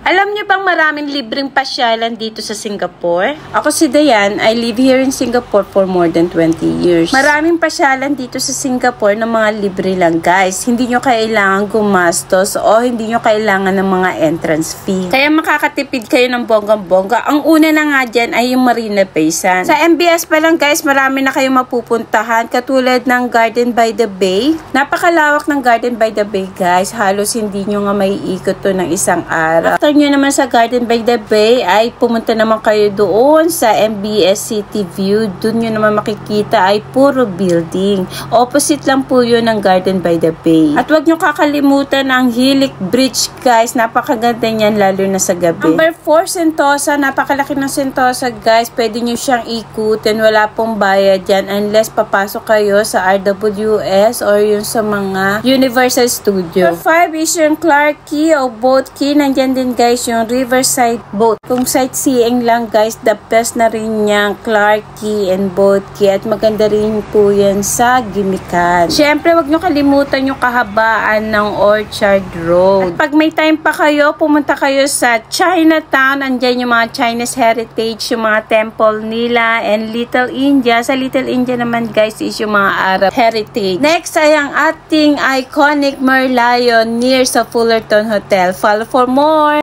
Alam niyo bang maraming libreng pasyalan dito sa Singapore? Ako si Dayan, I live here in Singapore for more than 20 years. Maraming pasyalan dito sa Singapore na mga libre lang guys. Hindi nyo kailangan gumastos o hindi nyo kailangan ng mga entrance fee. Kaya makakatipid kayo ng bonggang-bongga. Ang una na nga dyan ay yung Marina Bay Sands. Sa MBS pa lang guys, marami na kayong mapupuntahan katulad ng Garden by the Bay. Napakalawak ng Garden by the Bay guys. Halos hindi nyo nga may ikot to ng isang araw. After nyo naman sa Garden by the Bay ay pumunta naman kayo doon sa MBS City View. Doon nyo naman makikita ay puro building. Opposite lang po yun ng Garden by the Bay. At wag nyo kakalimutan ang Hillock Bridge guys. Napakaganda niyan lalo na sa gabi. Number 4, Sentosa. Napakalaki ng Sentosa guys. Pwede nyo siyang ikutin. Wala pong bayad yan unless papasok kayo sa RWS or yung sa mga Universal Studio. Number 5 is yung Clarke Quay o Boat Quay. Nandyan din guys yung Riverside Boat. Kung sightseeing lang guys, the best na rin yung Clarke Quay and Boat Quay at maganda rin po yan sa Gimikan. Syempre, wag nyo kalimutan yung kahabaan ng Orchard Road. At pag may time pa kayo, pumunta kayo sa Chinatown. Andyan yung mga Chinese heritage, yung mga temple nila and Little India. Sa Little India naman guys is yung mga Arab heritage. Next ay ang ating iconic Merlion near sa Fullerton Hotel. Follow for more!